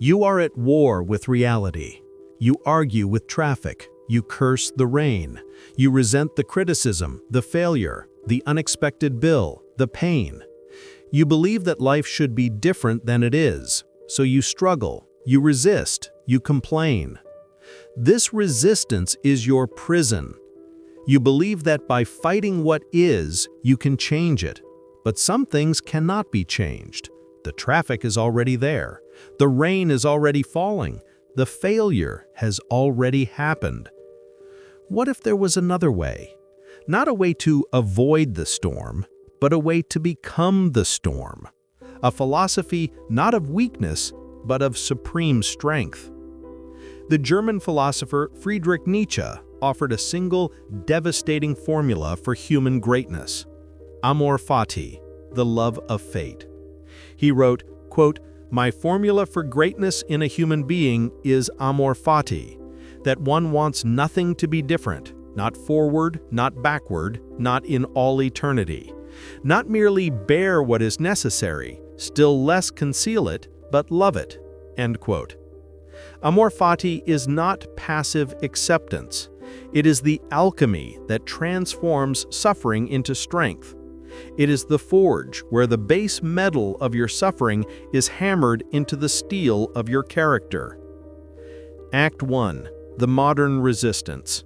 You are at war with reality. You argue with traffic. You curse the rain. You resent the criticism, the failure, the unexpected bill, the pain. You believe that life should be different than it is, so you struggle, you resist, you complain. This resistance is your prison. You believe that by fighting what is, you can change it. But some things cannot be changed. The traffic is already there. The rain is already falling. The failure has already happened. What if there was another way? Not a way to avoid the storm, but a way to become the storm. A philosophy not of weakness, but of supreme strength. The German philosopher Friedrich Nietzsche offered a single, devastating formula for human greatness. Amor Fati, the love of fate. He wrote, quote, "My formula for greatness in a human being is Amor Fati, that one wants nothing to be different, not forward, not backward, not in all eternity. Not merely bear what is necessary, still less conceal it, but love it." End quote. Amor Fati is not passive acceptance. It is the alchemy that transforms suffering into strength. It is the forge where the base metal of your suffering is hammered into the steel of your character. Act 1. The modern resistance.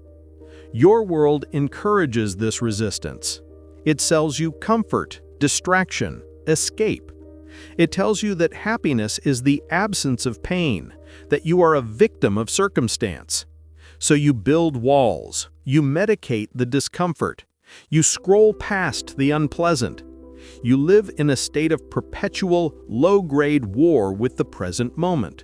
Your world encourages this resistance. It sells you comfort, distraction, escape. It tells you that happiness is the absence of pain, that you are a victim of circumstance. So you build walls, you medicate the discomfort, you scroll past the unpleasant. You live in a state of perpetual, low-grade war with the present moment.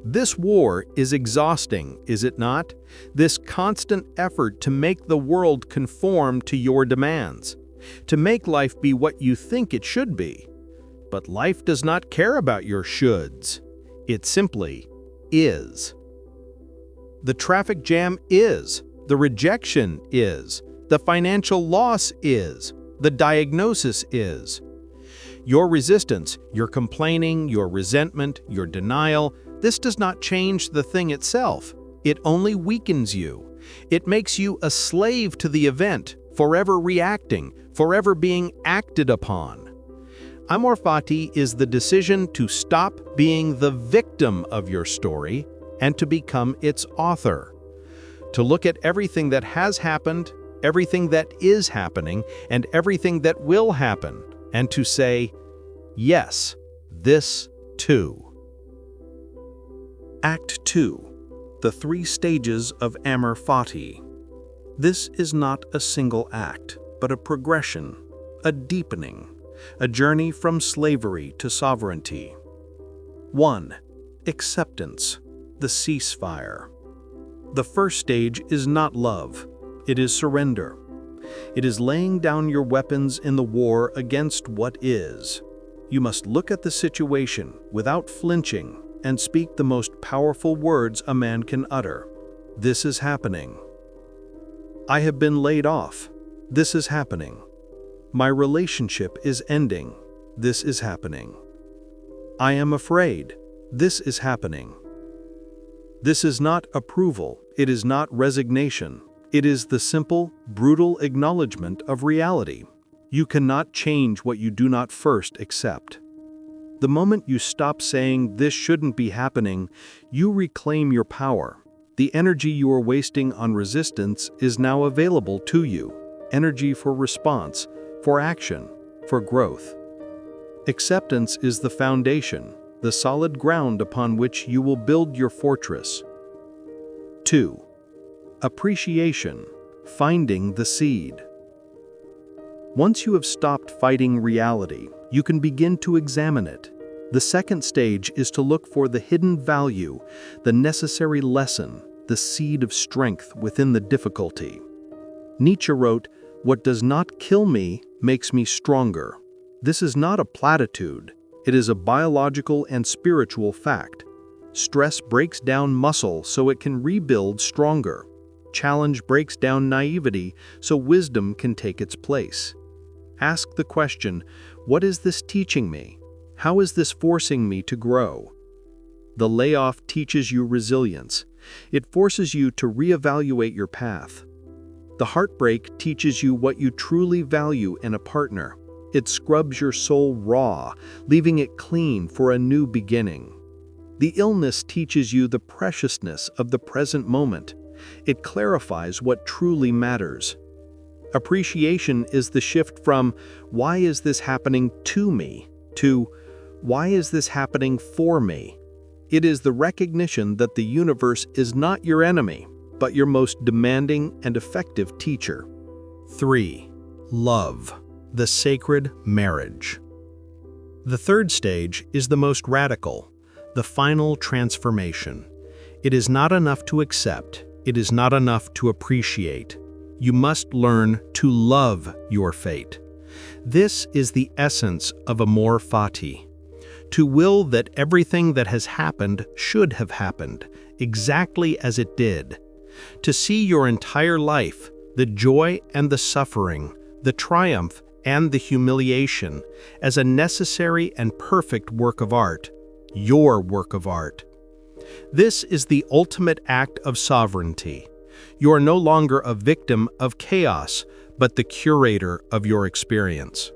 This war is exhausting, is it not? This constant effort to make the world conform to your demands, to make life be what you think it should be. But life does not care about your shoulds. It simply is. The traffic jam is. The rejection is. The financial loss is. The diagnosis is. Your resistance, your complaining, your resentment, your denial, this does not change the thing itself. It only weakens you. It makes you a slave to the event, forever reacting, forever being acted upon. Amor Fati is the decision to stop being the victim of your story and to become its author. To look at everything that has happened, everything that is happening, and everything that will happen, and to say, yes, this too. Act 2. The 3 stages of Amor Fati. This is not a single act, but a progression, a deepening, a journey from slavery to sovereignty. 1. Acceptance, the ceasefire. The first stage is not love, it is surrender. It is laying down your weapons in the war against what is. You must look at the situation without flinching and speak the most powerful words a man can utter. This is happening. I have been laid off. This is happening. My relationship is ending. This is happening. I am afraid. This is happening. This is not approval. It is not resignation. It is the simple, brutal acknowledgement of reality. You cannot change what you do not first accept. The moment you stop saying, "This shouldn't be happening," you reclaim your power. The energy you are wasting on resistance is now available to you. Energy for response, for action, for growth. Acceptance is the foundation, the solid ground upon which you will build your fortress. 2. Appreciation, finding the seed. Once you have stopped fighting reality, you can begin to examine it. The second stage is to look for the hidden value, the necessary lesson, the seed of strength within the difficulty. Nietzsche wrote, "What does not kill me makes me stronger." This is not a platitude. It is a biological and spiritual fact. Stress breaks down muscle so it can rebuild stronger. Challenge breaks down naivety so wisdom can take its place. Ask the question, what is this teaching me? How is this forcing me to grow? The layoff teaches you resilience. It forces you to reevaluate your path. The heartbreak teaches you what you truly value in a partner. It scrubs your soul raw, leaving it clean for a new beginning. The illness teaches you the preciousness of the present moment. It clarifies what truly matters. Appreciation is the shift from, "Why is this happening to me?" to, "Why is this happening for me?" It is the recognition that the universe is not your enemy, but your most demanding and effective teacher. 3. Love, the sacred marriage. The third stage is the most radical, the final transformation. It is not enough to accept, it is not enough to appreciate. You must learn to love your fate. This is the essence of Amor Fati. To will that everything that has happened should have happened, exactly as it did. To see your entire life, the joy and the suffering, the triumph and the humiliation, as a necessary and perfect work of art, your work of art. This is the ultimate act of sovereignty. You are no longer a victim of chaos, but the curator of your experience.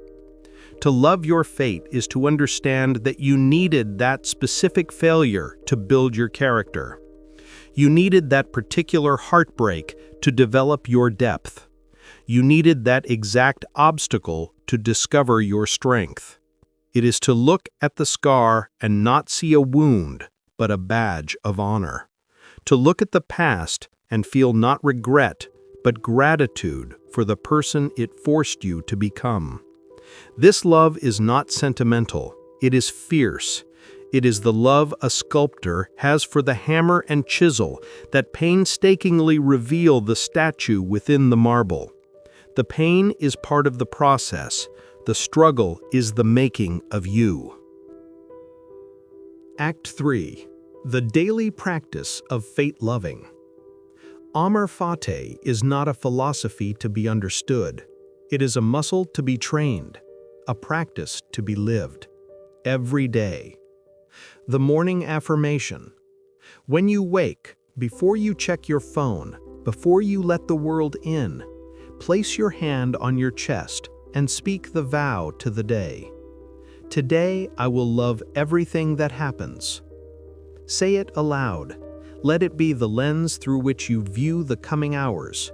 To love your fate is to understand that you needed that specific failure to build your character. You needed that particular heartbreak to develop your depth. You needed that exact obstacle to discover your strength. It is to look at the scar and not see a wound, but a badge of honor. To look at the past and feel not regret, but gratitude for the person it forced you to become. This love is not sentimental, it is fierce. It is the love a sculptor has for the hammer and chisel that painstakingly reveal the statue within the marble. The pain is part of the process, the struggle is the making of you. Act 3. The daily practice of fate-loving. Amor Fati is not a philosophy to be understood. It is a muscle to be trained, a practice to be lived, every day. The morning affirmation. When you wake, before you check your phone, before you let the world in, place your hand on your chest and speak the vow to the day. Today I will love everything that happens. Say it aloud. Let it be the lens through which you view the coming hours.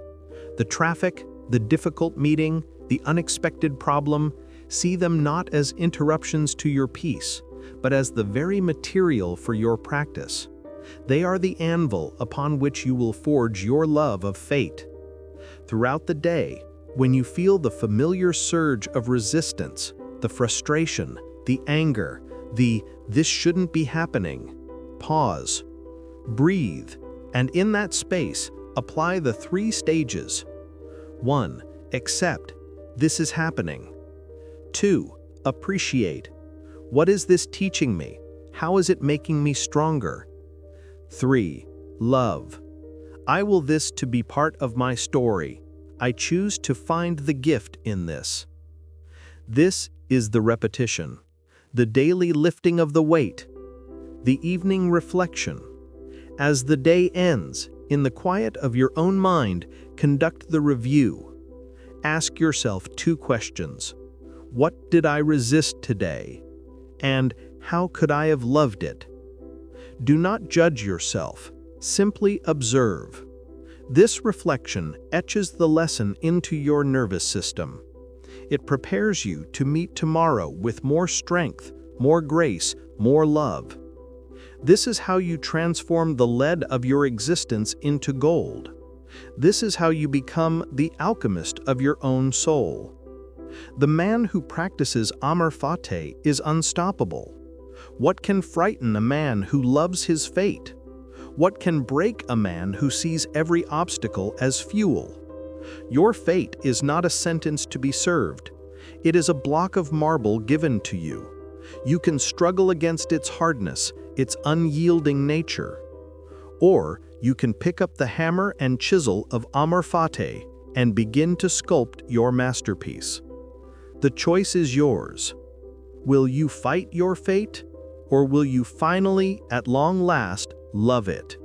The traffic, the difficult meeting, the unexpected problem, see them not as interruptions to your peace, but as the very material for your practice. They are the anvil upon which you will forge your love of fate. Throughout the day, when you feel the familiar surge of resistance, the frustration, the anger, the "this shouldn't be happening," pause, breathe, and in that space, apply the 3 stages. 1. Accept. This is happening. 2. Appreciate. What is this teaching me? How is it making me stronger? 3. Love. I will this to be part of my story. I choose to find the gift in this. This is the repetition, the daily lifting of the weight, the evening reflection. As the day ends, in the quiet of your own mind, conduct the review. Ask yourself 2 questions. What did I resist today? And how could I have loved it? Do not judge yourself, simply observe. This reflection etches the lesson into your nervous system. It prepares you to meet tomorrow with more strength, more grace, more love. This is how you transform the lead of your existence into gold. This is how you become the alchemist of your own soul. The man who practices Amor Fati is unstoppable. What can frighten a man who loves his fate? What can break a man who sees every obstacle as fuel? Your fate is not a sentence to be served. It is a block of marble given to you. You can struggle against its hardness, its unyielding nature. Or you can pick up the hammer and chisel of Amor Fati and begin to sculpt your masterpiece. The choice is yours. Will you fight your fate, Or will you finally, at long last, love it?